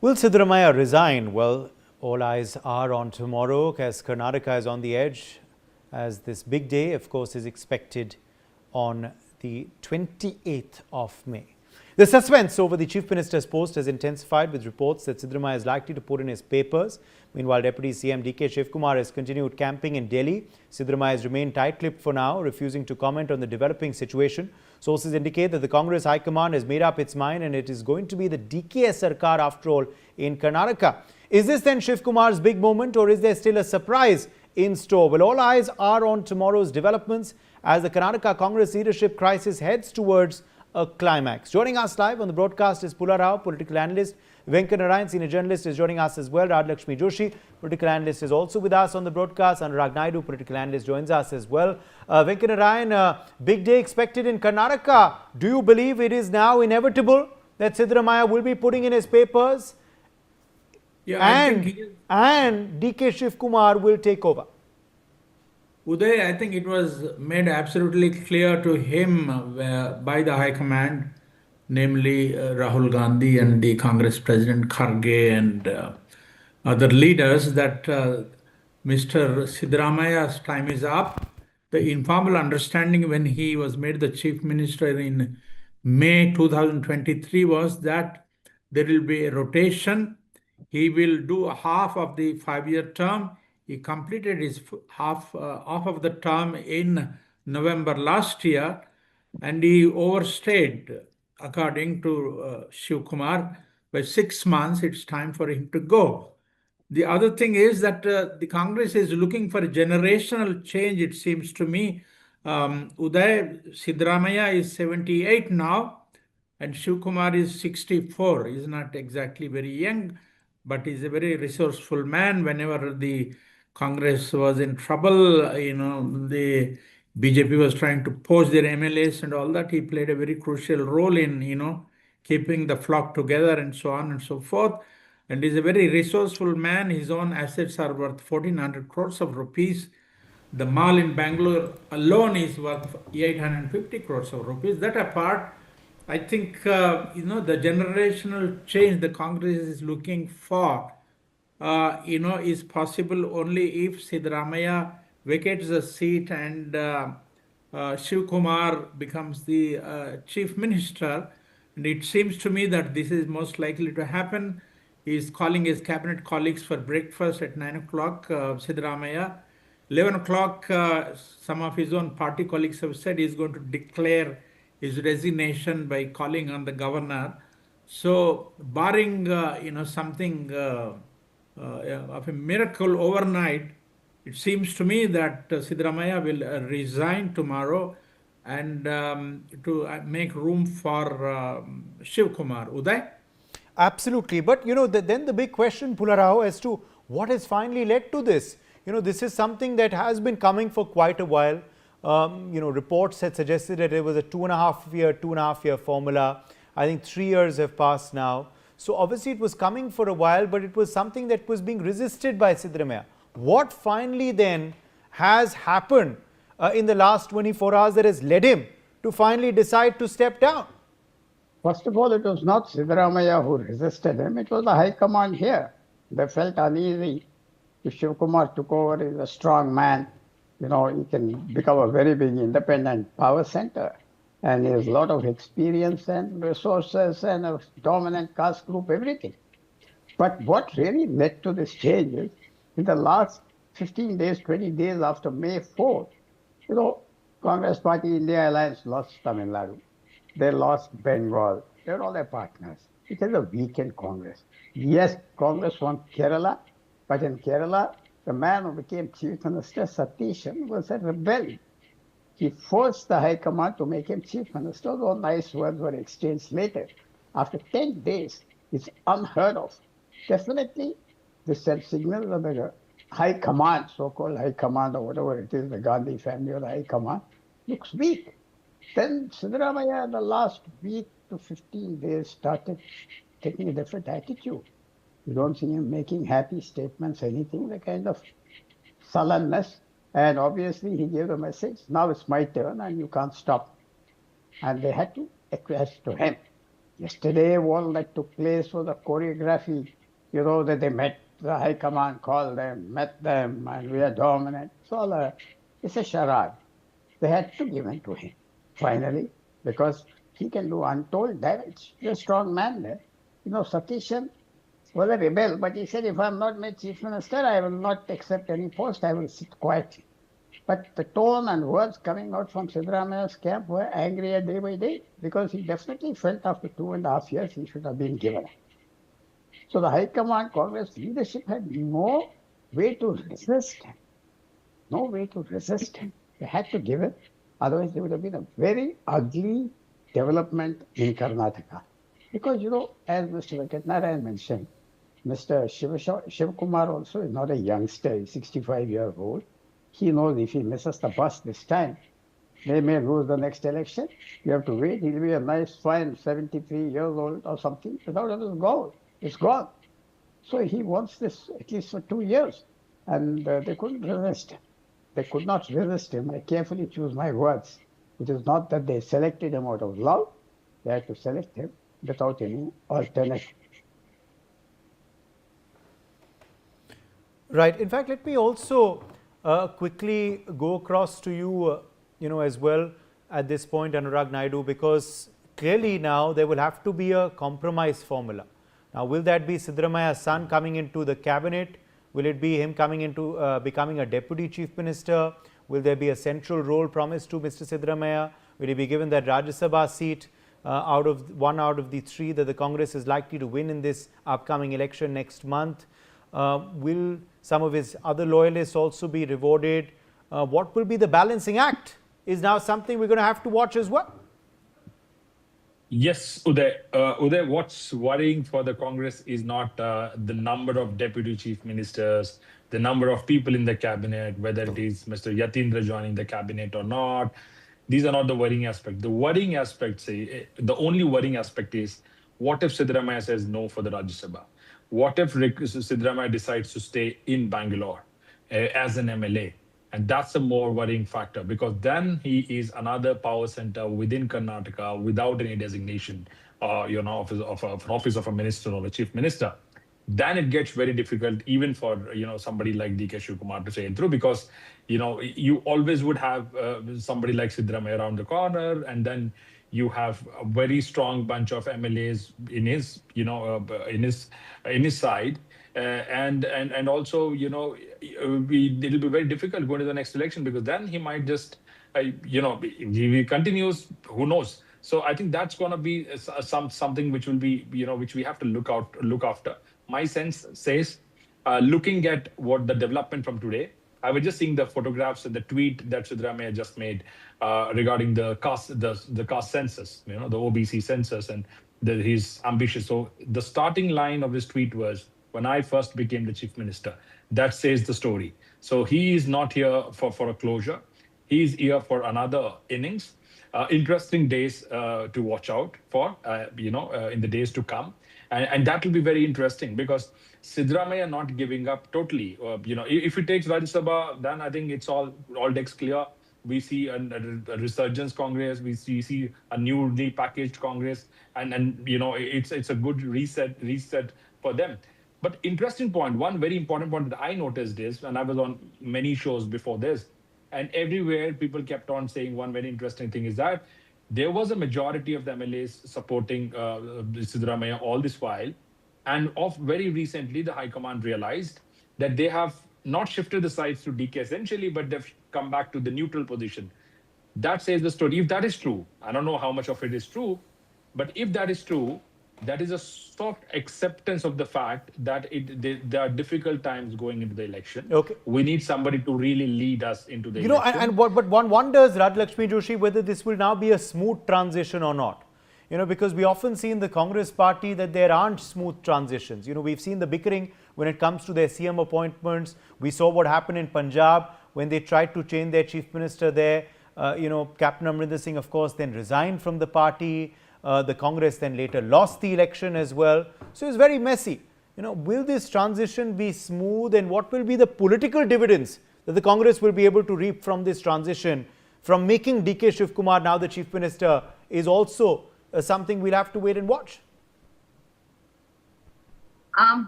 Will Siddaramaiah resign? Well, all eyes are on tomorrow as Karnataka is on the edge, as this big day, of course, is expected on the 28th of May. The suspense over the Chief Minister's post has intensified with reports that Siddaramaiah is likely to put in his papers. Meanwhile, Deputy CM DK Shivakumar has continued camping in Delhi. Siddaramaiah has remained tight-lipped for now, refusing to comment on the developing situation. Sources indicate that the Congress High Command has made up its mind and it is going to be the DK Sarkar after all in Karnataka. Is this then Shivakumar's big moment, or is there still a surprise in store? Well, all eyes are on tomorrow's developments as the Karnataka Congress leadership crisis heads towards a climax. Joining us live on the broadcast is Pula Rao, political analyst. Venkanarayan, senior journalist, is joining us as well. Radlakshmi Joshi, political analyst, is also with us on the broadcast. Anurag Naidu, political analyst, joins us as well. Venkanarayan, big day expected in Karnataka. Do you believe it is now inevitable that Siddaramaiah will be putting in his papers? Yeah, and DK Shivakumar will take over? Uday, I think it was made absolutely clear to him by the High Command, namely Rahul Gandhi and the Congress President Kharge and other leaders, that Mr. Siddaramaiah's time is up. The informal understanding when he was made the Chief Minister in May 2023 was that there will be a rotation. He will do half of the 5-year term. He completed his half of the term in November last year, and he overstayed, according to Shivakumar, by 6 months. It's time for him to go. The other thing is that the Congress is looking for a generational change, it seems to me. Uday, Siddaramaiah is 78 now, and Shivakumar is 64. He's not exactly very young, but he's a very resourceful man. Whenever the Congress was in trouble, the BJP was trying to poach their MLAs and all that. He played a very crucial role in, keeping the flock together and so on and so forth. And he's a very resourceful man. His own assets are worth 1,400 crores of rupees. The mall in Bengaluru alone is worth 850 crores of rupees. That apart, I think, the generational change the Congress is looking for, is possible only if Siddaramaiah vacates the seat and Shivakumar becomes the Chief Minister. And it seems to me that this is most likely to happen. He is calling his cabinet colleagues for breakfast at 9 o'clock, Siddaramaiah. 11 o'clock, some of his own party colleagues have said he's going to declare his resignation by calling on the governor. So, barring, something of a miracle overnight, it seems to me that Siddaramaiah will resign tomorrow and to make room for Shivakumar. Uday? Absolutely. But, then the big question, Pula Rao, as to what has finally led to this. This is something that has been coming for quite a while. Reports had suggested that it was a 2.5 year formula. I think 3 years have passed now. So obviously it was coming for a while, but it was something that was being resisted by Siddaramaiah. What finally then has happened in the last 24 hours that has led him to finally decide to step down? First of all, it was not Siddaramaiah who resisted him. It was the High Command here. They felt uneasy. If Shivakumar took over, he's a strong man. He can become a very big independent power center. And he has a lot of experience and resources and a dominant caste group, everything. But what really led to this change is, in the last 15 days, 20 days after May 4th, Congress Party India Alliance lost Tamil Nadu. They lost Bengal. They're all their partners. It is a weekend Congress. Yes, Congress won Kerala, but in Kerala, the man who became Chief Minister, Satishan, was a rebel. He forced the High Command to make him Chief Minister, though nice words were exchanged later. After 10 days, it's unheard of. Definitely, this signal of the High Command, so-called High Command or whatever it is, the Gandhi family or the High Command, looks weak. Then Siddaramaiah, in the last week to 15 days, started taking a different attitude. You don't see him making happy statements, anything, the kind of sullenness. And obviously, he gave the message, now it's my turn and you can't stop. And they had to acquiesce to him. Yesterday, all that took place was a choreography, that they met, the High Command called them, met them, and we are dominant. It's a charade. They had to give in to him, finally, because he can do untold damage. He's a strong man there. Satishan was a rebel, but he said, if I'm not made chief minister, I will not accept any post, I will sit quietly. But the tone and words coming out from Siddaramaiah's camp were angrier day by day, because he definitely felt after 2.5 years he should have been given. So the High Command Congress leadership had no way to resist him. No way to resist him. They had to give it, otherwise there would have been a very ugly development in Karnataka. Because, as Mr. Venkatnarayan mentioned, Mr. Shivakumar also is not a youngster, he's 65 years old. He knows if he misses the bus this time, they may lose the next election. You have to wait. He'll be a nice, fine 73 years old or something without his goal. It's gone. So he wants this at least for 2 years. And they couldn't resist him. They could not resist him. I carefully choose my words. It is not that they selected him out of love. They had to select him without any alternative. Right. In fact, let me also quickly go across to you, as well at this point, Anurag Naidu, because clearly now there will have to be a compromise formula. Now, will that be Siddaramaiah's son coming into the cabinet? Will it be him coming into becoming a deputy chief minister? Will there be a central role promised to Mr. Siddaramaiah? Will he be given that Rajya Sabha seat out of the 3 that the Congress is likely to win in this upcoming election next month? Will some of his other loyalists also be rewarded? What will be the balancing act is now something we're going to have to watch as well. Yes, Uday. Uday, what's worrying for the Congress is not the number of deputy chief ministers, the number of people in the cabinet, whether it is Mr. Yatindra joining the cabinet or not. These are not the worrying aspect. The worrying aspect, the only worrying aspect is, what if Siddaramaiah says no for the Rajya Sabha? What if Siddaramaiah decides to stay in Bangalore as an MLA? And that's a more worrying factor, because then he is another power center within Karnataka without any designation, office of a minister or a chief minister. Then it gets very difficult even for somebody like DK Shivakumar to say through, because you always would have somebody like Siddaramaiah around the corner, and then you have a very strong bunch of MLAs in his side. And also, it'll be very difficult going to the next election, because then he might just, if he continues, who knows? So I think that's going to be something which will be, which we have to look after. My sense says, looking at what the development from today, I was just seeing the photographs and the tweet that Siddaramaiah just made regarding the caste census, the OBC census, and he's ambitious. So the starting line of his tweet was, when I first became the chief minister. That says the story. So he is not here for a closure. He is here for another innings. Interesting days to watch out for, in the days to come. And that will be very interesting, because Siddaramaiah not giving up totally. If he takes Rajya Sabha, then I think it's all decks clear. We see a resurgence Congress. We see a newly packaged Congress, and it's a good reset for them. But interesting point, one very important point that I noticed is, and I was on many shows before this, and everywhere people kept on saying one very interesting thing is that there was a majority of the MLAs supporting Siddaramaiah all this while. And very recently, the High Command realized that they have not shifted the sides to DK essentially, but they've come back to the neutral position. That says the story. If that is true, I don't know how much of it is true, but if that is true, that is a soft acceptance of the fact that there are difficult times going into the election. Okay. We need somebody to really lead us into the election. But one wonders, Radhakshmi Joshi, whether this will now be a smooth transition or not. Because we often see in the Congress party that there aren't smooth transitions. We've seen the bickering when it comes to their CM appointments. We saw what happened in Punjab when they tried to change their chief minister there. Captain Amrinder Singh, of course, then resigned from the party. The Congress then later lost the election as well. So it's very messy. Will this transition be smooth, and what will be the political dividends that the Congress will be able to reap from this transition, from making DK Shivakumar now the chief minister, is also something we'll have to wait and watch?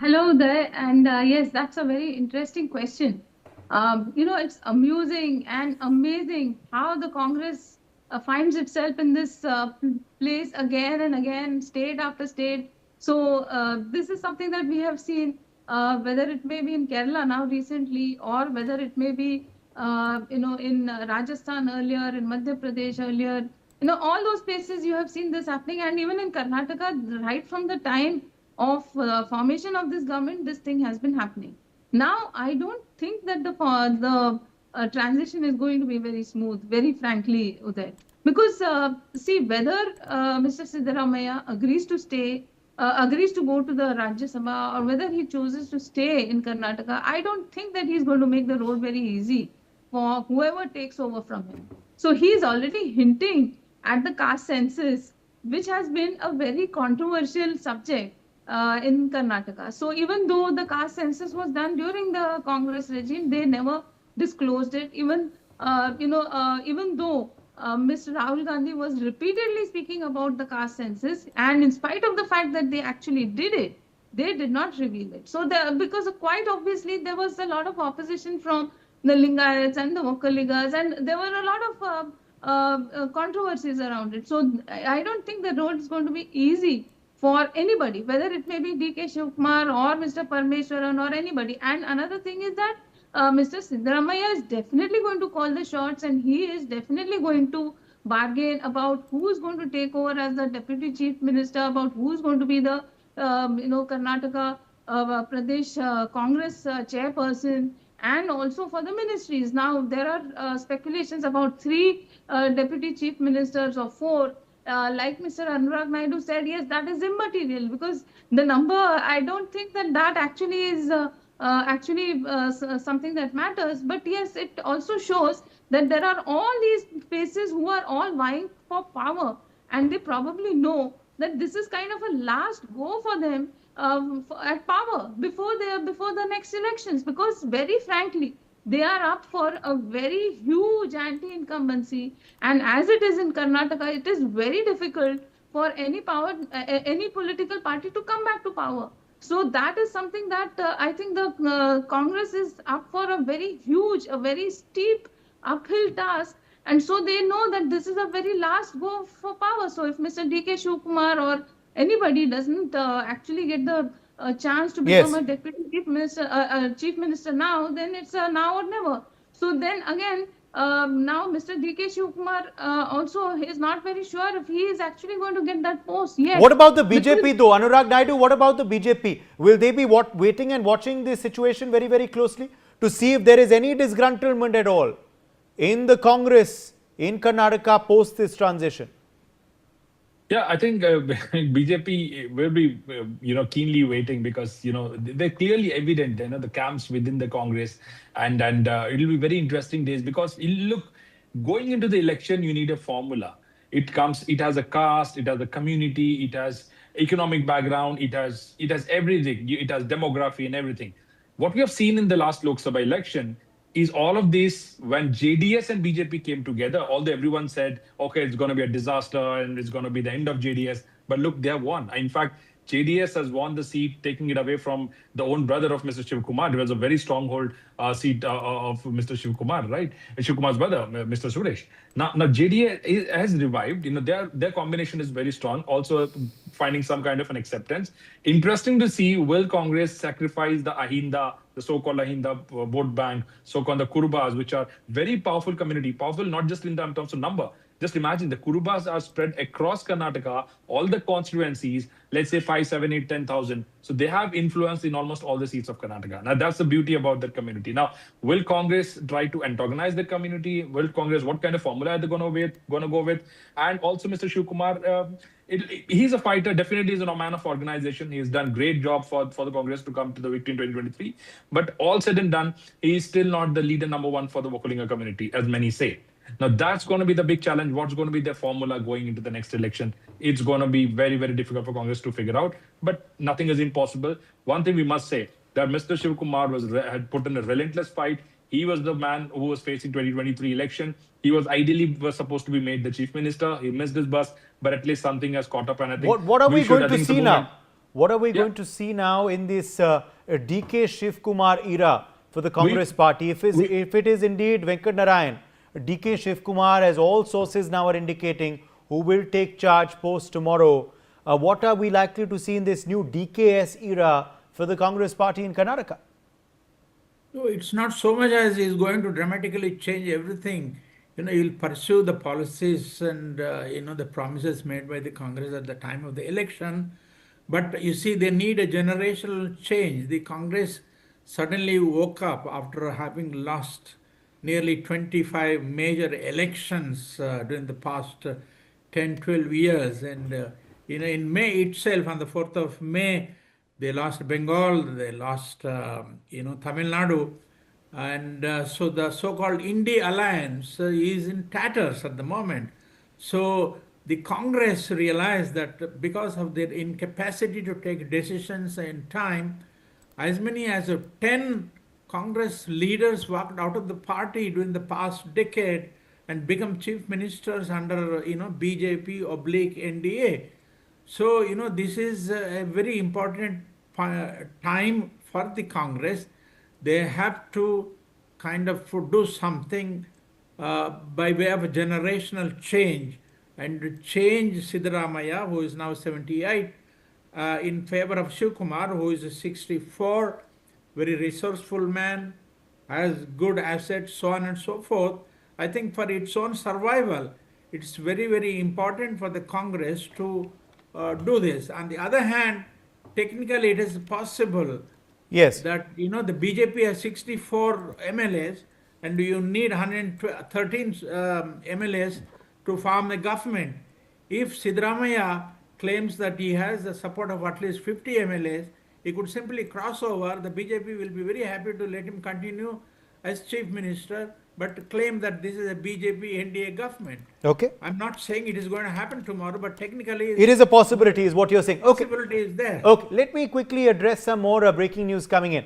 Hello there, and yes, that's a very interesting question. It's amusing and amazing how the Congress finds itself in this place again and again, state after state. So this is something that we have seen, whether it may be in Kerala now recently, or whether it may be, in Rajasthan earlier, in Madhya Pradesh earlier. All those places you have seen this happening, and even in Karnataka, right from the time of formation of this government, this thing has been happening. Now, I don't think that the transition is going to be very smooth, very frankly, Uday. Because, see, whether Mr. Siddaramaiah agrees to stay, agrees to go to the Rajya Sabha, or whether he chooses to stay in Karnataka, I don't think that he's going to make the road very easy for whoever takes over from him. So he is already hinting at the caste census, which has been a very controversial subject in Karnataka. So even though the caste census was done during the Congress regime, they never disclosed it. Even even though Mr. Rahul Gandhi was repeatedly speaking about the caste census, and in spite of the fact that they actually did it, they did not reveal it. So because quite obviously there was a lot of opposition from the Lingayats and the Vokkaligas, and there were a lot of controversies around it. So I don't think the road is going to be easy for anybody, whether it may be DK Shivakumar or Mr. Parmeshwaran or anybody. And another thing is that Mr. Siddaramaiah is definitely going to call the shots, and he is definitely going to bargain about who is going to take over as the Deputy Chief Minister, about who is going to be the Karnataka Pradesh Congress chairperson, and also for the ministries. Now, there are speculations about 3 Deputy Chief Ministers or 4. Like Mr. Anurag Naidu said, yes, that is immaterial, because the number, I don't think that actually is something that matters. But yes, it also shows that there are all these faces who are all vying for power, and they probably know that this is kind of a last go for them at power before the next elections, because very frankly, they are up for a very huge anti-incumbency, and as it is in Karnataka, it is very difficult for any political party to come back to power. So that is something that I think the Congress is up for a very huge, a very steep uphill task, and so they know that this is a very last go for power. So if Mr. DK Shivakumar or anybody doesn't actually get the chance to become a deputy chief minister now, then it's now or never. So then again, now Mr. DK Shivakumar also is not very sure if he is actually going to get that post yet. What about the BJP though? Anurag Naidu, what about the BJP? Will they be waiting and watching this situation very, very closely to see if there is any disgruntlement at all in the Congress in Karnataka post this transition? Yeah, I think BJP will be, keenly waiting, because, they're clearly evident, the camps within the Congress, and it'll be very interesting days, because look, going into the election, you need a formula. It has a caste, it has a community, it has economic background, it has everything, it has demography and everything. What we have seen in the last Lok Sabha election is all of this, when JDS and BJP came together, although everyone said, okay, it's going to be a disaster and it's going to be the end of JDS. But look, they have won. In fact, JDS has won the seat, taking it away from the own brother of Mr. Shivakumar. It was a very stronghold seat of Mr. Shivakumar, right? Shivakumar's brother, Mr. Suresh. Now JDS has revived. Their combination is very strong. Also finding some kind of an acceptance. Interesting to see, will Congress sacrifice the Ahinda, the so-called Ahinda vote bank, so-called the Kurubas, which are very powerful community, powerful not just in terms of number. Just imagine the Kurubas are spread across Karnataka, all the constituencies, let's say 5, 7, 8, 10,000. So they have influence in almost all the seats of Karnataka. Now that's the beauty about that community. Now, will Congress try to antagonize the community? Will Congress, what kind of formula are they going to go with? And also Mr. Shivakumar, he's a fighter, definitely is a man of organization. He's done great job for the Congress to come to the victory in 2023. But all said and done, he's still not the leader number 1 for the Vokkaliga community, as many say. Now, that's going to be the big challenge. What's going to be their formula going into the next election? It's going to be very, very difficult for Congress to figure out. But nothing is impossible. One thing we must say, that Mr. Shivakumar had put in a relentless fight. He was the man who was facing 2023 election. He was supposed to be made the chief minister. He missed his bus, but at least something has caught up. And I think What are we going to see now? What are we Yeah. going to see now in this DK Shivakumar era for the Congress party? If it is indeed Venkat Narayan, DK Shivakumar, as all sources now are indicating, who will take charge post tomorrow, what are we likely to see in this new DKS era for the Congress party in Karnataka? No, it's not so much as he's going to dramatically change everything. He'll pursue the policies and, the promises made by the Congress at the time of the election. But you see, they need a generational change. The Congress suddenly woke up after having lost nearly 25 major elections during the past 10, 12 years. And, in May itself, on the 4th of May, they lost Bengal, they lost, Tamil Nadu. And so the so-called Indie Alliance is in tatters at the moment. So the Congress realized that because of their incapacity to take decisions in time, as many as 10 Congress leaders walked out of the party during the past decade and become chief ministers under, BJP/NDA. So, this is a very important time for the Congress. They have to kind of do something by way of a generational change and change Siddaramaiah, who is now 78, in favor of Shivakumar, who is 64, very resourceful man, has good assets, so on and so forth. I think for its own survival, it's very, very important for the Congress to do this. On the other hand, technically it is possible that, the BJP has 64 MLAs and you need 113 MLAs to form a government. If Siddaramaiah claims that he has the support of at least 50 MLAs, he could simply cross over. The BJP will be very happy to let him continue as chief minister, but claim that this is a BJP-NDA government. Okay. I'm not saying it is going to happen tomorrow, but technically it is a possibility, is what you're saying. Okay. Possibility is there. Okay. Let me quickly address some more breaking news coming in.